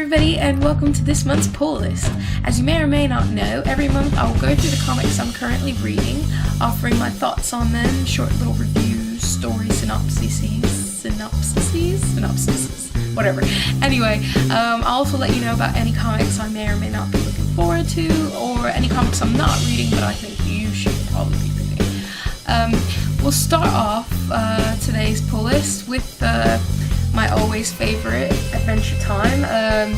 everybody, and welcome to this month's pull list. As you may or may not know, every month I will go through the comics I'm currently reading, offering my thoughts on them, short little reviews, story synopsises, whatever. Anyway, I'll also let you know about any comics I may or may not be looking forward to, or any comics I'm not reading but I think you should probably be reading. We'll start off today's pull list with my always favorite Adventure Time,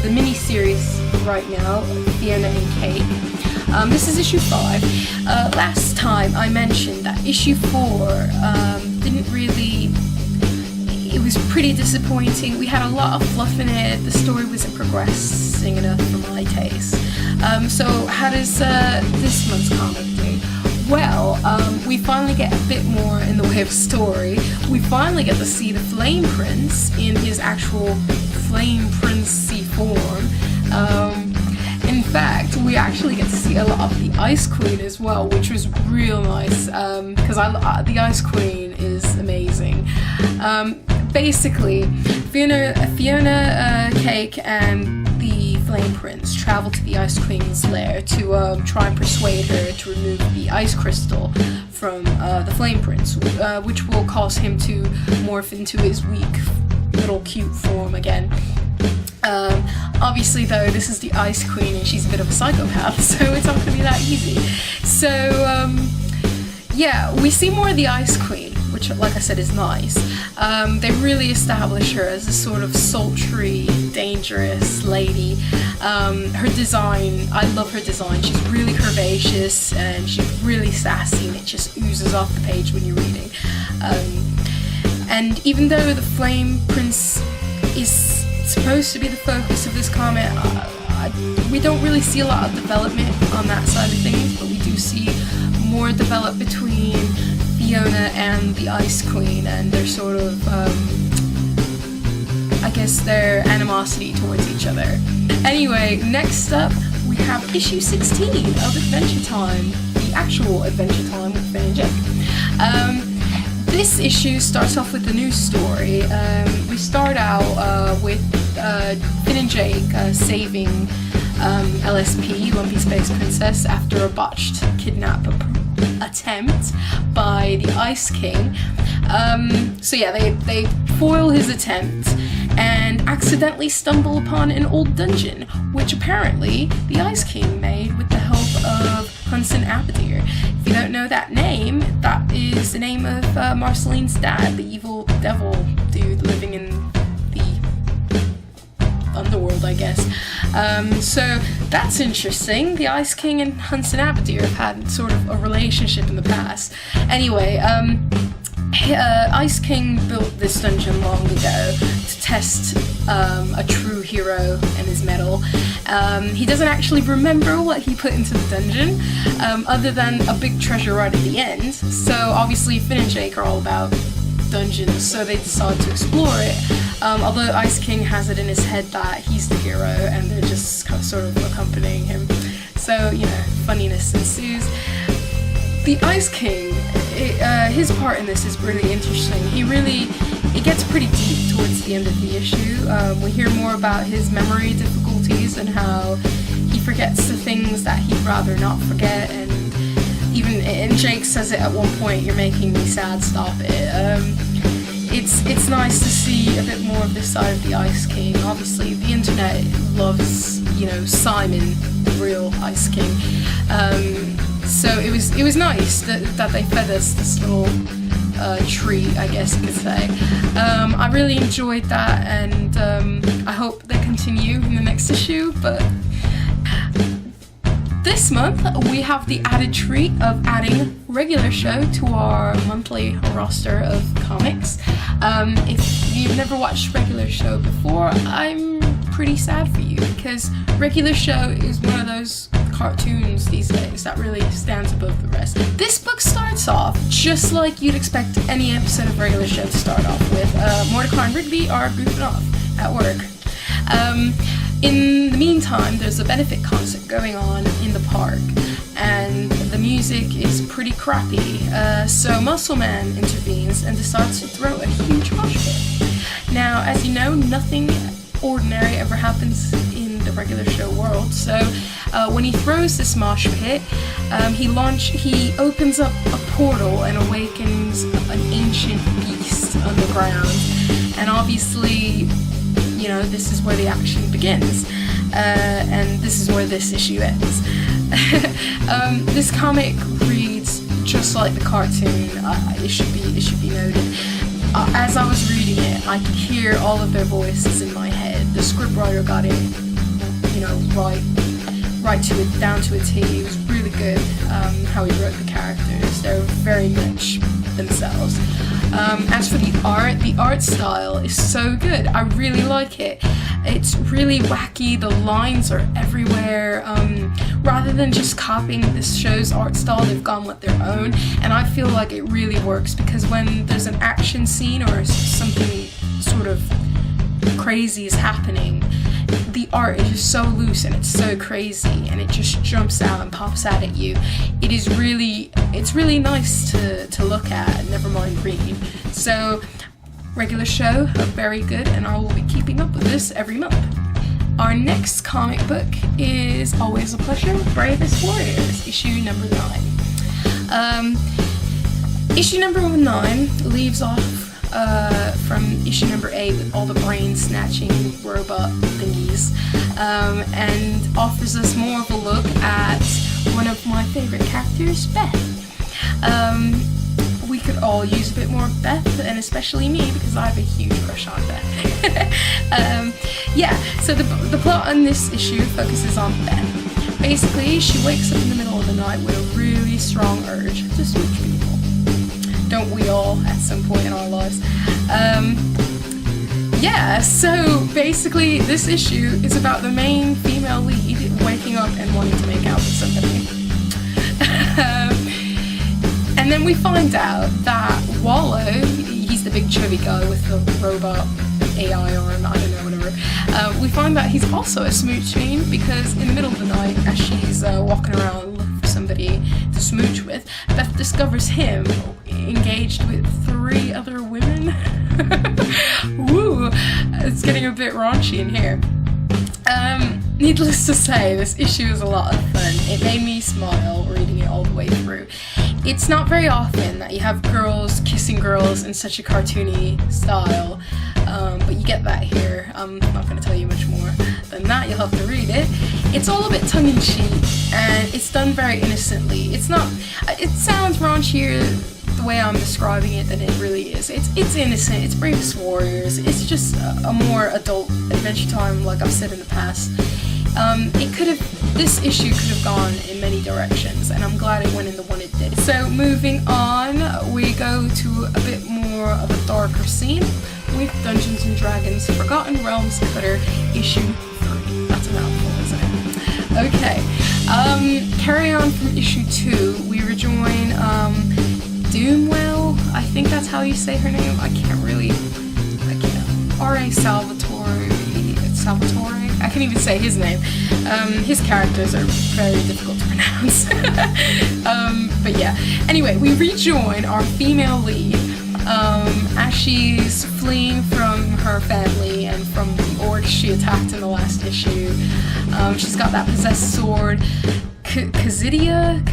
the mini-series right now, Fionna and Cake. This is issue 5. Last time I mentioned that issue 4 didn't really... It was pretty disappointing. We had a lot of fluff in it. The story wasn't progressing enough for my taste. So how does this month's comic do? Well, we finally get a bit more in the way of story. We finally get to see the Flame Prince in his actual Flame Princey form. In fact, we actually get to see a lot of the Ice Queen as well, which was real nice, because the Ice Queen is amazing. Basically, Fionna, Cake, and the Flame Prince travel to the Ice Queen's lair to try and persuade her to remove the ice crystal from the Flame Prince, which will cause him to morph into his weak little cute form again. Obviously though, this is the Ice Queen and she's a bit of a psychopath, so it's not going to be that easy. So yeah, we see more of the Ice Queen, which, like I said, is nice. They really establish her as a sort of sultry, dangerous lady. Her design, I love her design. She's really curvaceous and she's really sassy, and it just oozes off the page when you're reading. And even though the Flame Prince is supposed to be the focus of this comic, we don't really see a lot of development on that side of things, but we do see more develop between Fionna and the Ice Queen and their sort of, I guess, their animosity towards each other. Anyway, next up we have issue 16 of Adventure Time, the actual Adventure Time with Finn and Jake. This issue starts off with a new story. We start out with Finn and Jake saving LSP, Lumpy Space Princess, after a botched kidnap attempt by the Ice King. So yeah, they foil his attempt and accidentally stumble upon an old dungeon, which apparently the Ice King made with the help of Hunson Abadir. If you don't know that name, that is the name of Marceline's dad, the evil devil dude living in the underworld, I guess. So that's interesting. The Ice King and Hunson Abadir have had sort of a relationship in the past. Anyway, Ice King built this dungeon long ago to test a true hero and his mettle. He doesn't actually remember what he put into the dungeon, other than a big treasure right at the end. So obviously Finn and Jake are all about dungeons, so they decide to explore it. Although Ice King has it in his head that he's the hero and they're just sort of accompanying him. So, you know, funniness ensues. The Ice King, his part in this is really interesting. It gets pretty deep towards the end of the issue. We hear more about his memory difficulties and how he forgets the things that he'd rather not forget, and Jake says it at one point, "You're making me sad, stop it." It's nice to see a bit more of this side of the Ice King. Obviously, the internet loves, you know, Simon, the real Ice King. So it was nice that they fed us this little treat, I guess you could say. I really enjoyed that, and I hope they continue in the next issue. But this month we have the added treat of adding Regular Show to our monthly roster of comics. If you've never watched Regular Show before, I'm pretty sad for you, because Regular Show is one of those cartoons these days that really stands above the rest. This book starts off just like you'd expect any episode of Regular Show to start off with. Mordecai and Rigby are goofing off at work. In the meantime, there's a benefit concert going on in the park, and the music is pretty crappy, so Muscle Man intervenes and decides to throw a huge mosh pit. Now, as you know, nothing ordinary ever happens in the regular show world. So when he throws this mosh pit, he opens up a portal and awakens an ancient beast underground. And obviously, you know, this is where the action begins. And this is where this issue ends. This comic reads just like the cartoon. It should be noted. As I was reading it, I could hear all of their voices in my head. The scriptwriter got it, you know, right to it, down to a T. It was really good how he wrote the characters. They're very much themselves. As for the art style is so good. I really like it. It's really wacky. The lines are everywhere. Rather than just copying this show's art style, they've gone with their own. And I feel like it really works because when there's an action scene or something sort of crazy is happening, the art is just so loose and it's so crazy and it just jumps out and pops out at you. It's really nice to look at, never mind read. So regular show, very good, and I will be keeping up with this every month. Our next comic book is always a pleasure, Bravest Warriors, issue number 9. Issue number 9 leaves off from issue number 8 with all the brain snatching robot thingies, and offers us more of a look at one of my favorite characters, Beth. We could all use a bit more of Beth, and especially me because I have a huge crush on Beth. So the plot on this issue focuses on Beth. Basically, she wakes up in the middle of the night with a really strong urge to smooch people. Don't we all at some point in our lives? So basically this issue is about the main female lead waking up and wanting to make out with somebody. And then we find out that Wallow, he's the big chubby guy with the robot AI arm, I don't know, whatever. We find that he's also a smooch fiend because in the middle of the night, as she's walking around looking for somebody to smooch with, Beth discovers him engaged with 3 other women. Woo! It's getting a bit raunchy in here. Needless to say, this issue is a lot of fun. It made me smile reading it all the way through. It's not very often that you have girls kissing girls in such a cartoony style, but you get that here. I'm not going to tell you much more than that. You'll have to read it. It's all a bit tongue-in-cheek, and it's done very innocently. It sounds raunchier the way I'm describing it than it really is. It's innocent. It's Bravest Warriors. It's just a more adult Adventure Time, like I've said in the past. This issue could have gone in many directions, and I'm glad it went in the one it did. So moving on, we go to a bit more of a darker scene with Dungeons & Dragons Forgotten Realms Cutter issue 3. That's a mouthful, isn't it? Okay, carry on from issue 2, we rejoin Doomwell, I think that's how you say her name. I can't. R.A. Salvatore, I can't even say his name. His characters are very difficult to pronounce. But yeah, anyway, we rejoin our female lead as she's fleeing from her family and from the orcs she attacked in the last issue. She's got that possessed sword, Kazidie?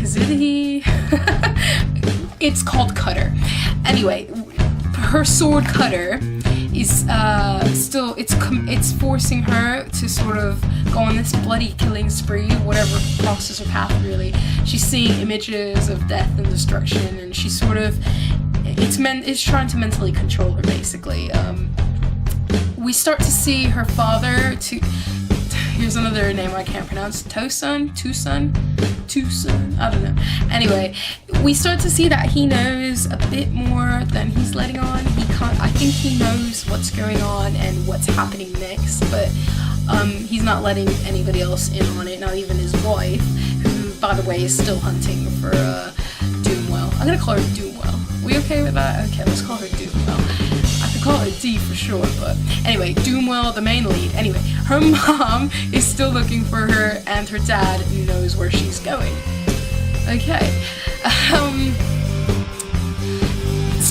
It's called Cutter. Anyway, her sword Cutter is it's forcing her to sort of go on this bloody killing spree, whatever crosses her path really. She's seeing images of death and destruction, and she's sort of it's trying to mentally control her basically. We start to see her father here's another name I can't pronounce. Tucson, I don't know. Anyway, we start to see that he knows a bit more than he's letting on. I think he knows what's going on and what's happening next, but he's not letting anybody else in on it, not even his wife, who, by the way, is still hunting for Doomwell. I'm gonna call her Doomwell. We okay with that? Okay, let's call her Doomwell. I could call her D for short, but anyway, Doomwell, the main lead. Anyway, her mom is still looking for her, and her dad knows where she's going. Okay.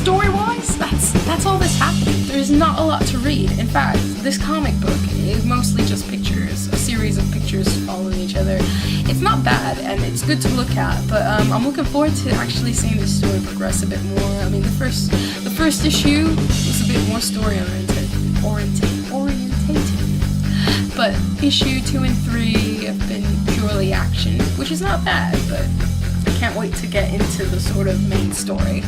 story-wise, that's all that's happening. There's not a lot to read. In fact, this comic book is mostly just pictures, a series of pictures following each other. It's not bad, and it's good to look at, but I'm looking forward to actually seeing this story progress a bit more. I mean, the first issue was a bit more story-oriented, but issue 2 and 3 have been purely action, which is not bad, but I can't wait to get into the sort of main story.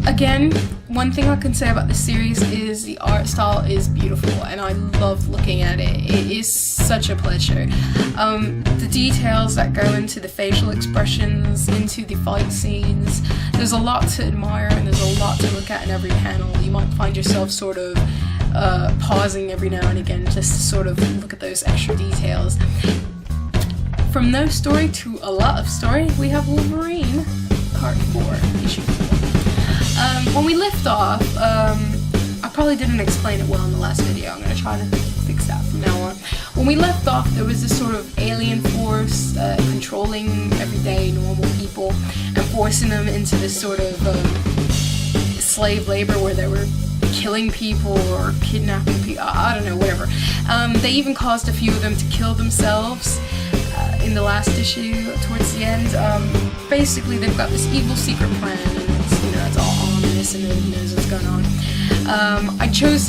Again, one thing I can say about this series is the art style is beautiful, and I love looking at it. It is such a pleasure. The details that go into the facial expressions, into the fight scenes, there's a lot to admire and there's a lot to look at in every panel. You might find yourself sort of pausing every now and again just to sort of look at those extra details. From no story to a lot of story, we have Wolverine, part 4, issue 4. When we left off, I probably didn't explain it well in the last video. I'm going to try to fix that from now on. When we left off, there was this sort of alien force controlling everyday normal people and forcing them into this sort of slave labor where they were killing people or kidnapping people. I don't know, whatever. They even caused a few of them to kill themselves in the last issue towards the end. Basically, they've got this evil secret plan, and it's, you know, it's all ominous and nobody knows what's going on. I chose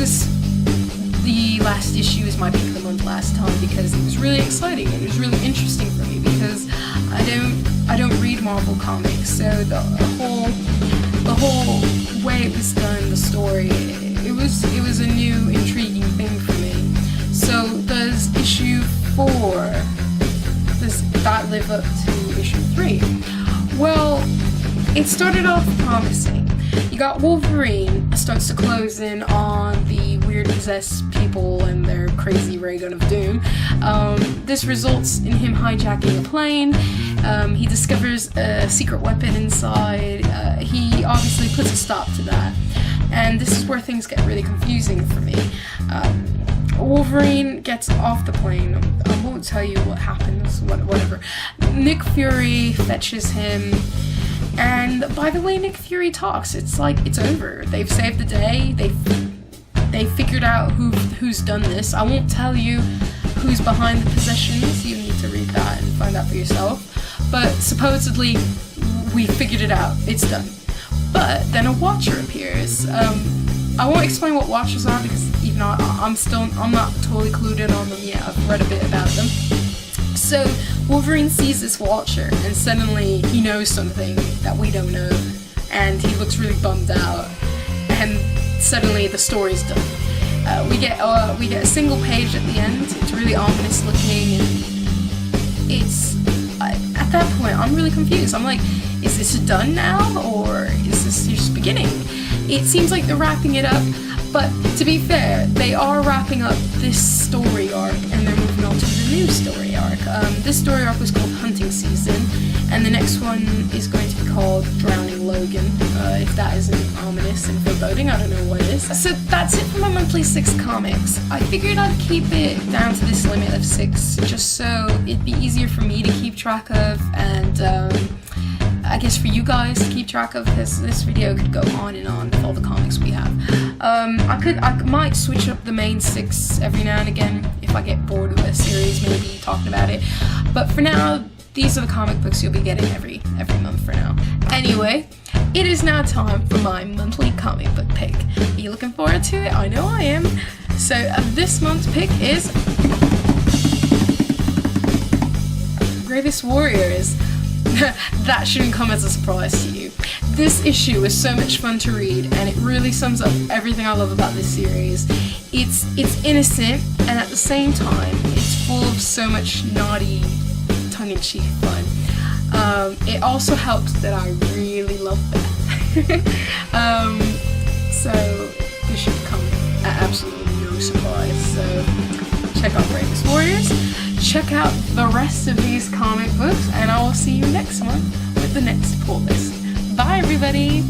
the last issue as my pick of the month last time because it was really exciting and it was really interesting for me because I don't read Marvel comics, so the whole way it was done, the story, it was a new, intriguing thing for me. So does issue 4, does that live up to issue 3? Well, it started off promising. You got Wolverine starts to close in on the weird possessed people and their crazy ray gun of doom. This results in him hijacking a plane. He discovers a secret weapon inside. He obviously puts a stop to that. And this is where things get really confusing for me. Wolverine gets off the plane. I won't tell you what happens, whatever. Nick Fury fetches him. And by the way Nick Fury talks, it's like it's over. They've saved the day. They figured out who's done this. I won't tell you who's behind the possessions. You need to read that and find out for yourself. But supposedly we figured it out. It's done. But then a Watcher appears. I won't explain what Watchers are because even though I'm not totally clued in on them yet. I've read a bit about them. So Wolverine sees this Watcher and suddenly he knows something that we don't know, and he looks really bummed out, and suddenly the story's done. We get a single page at the end. It's really ominous looking, and it's at that point I'm really confused. I'm like, is this done now or is this just beginning? It seems like they're wrapping it up, but to be fair, they are wrapping up this story arc and they're moving on to the new story arc. This story arc was called Hunting Season, and the next one is going to be called Drowning Logan. If that isn't ominous and foreboding, I don't know what is. So that's it for my monthly 6 comics. I figured I'd keep it down to this limit of 6 just so it'd be easier for me to keep track of, and I guess for you guys to keep track of, because this video could go on and on with all the comics we have. I might switch up the main 6 every now and again if I get bored with a series, maybe talking about it. But for now, these are the comic books you'll be getting every month for now. Anyway, it is now time for my monthly comic book pick. Are you looking forward to it? I know I am. So this month's pick is Bravest Warriors. That shouldn't come as a surprise to you. This issue is so much fun to read, and it really sums up everything I love about this series. It's innocent, and at the same time, it's full of so much naughty, tongue-in-cheek fun. It also helps that I really love Beth. So this should come at absolutely no surprise. So check out Bravest Warriors. Check out the rest of these comic books, and I will see you next month with the next pull list. Bye, everybody!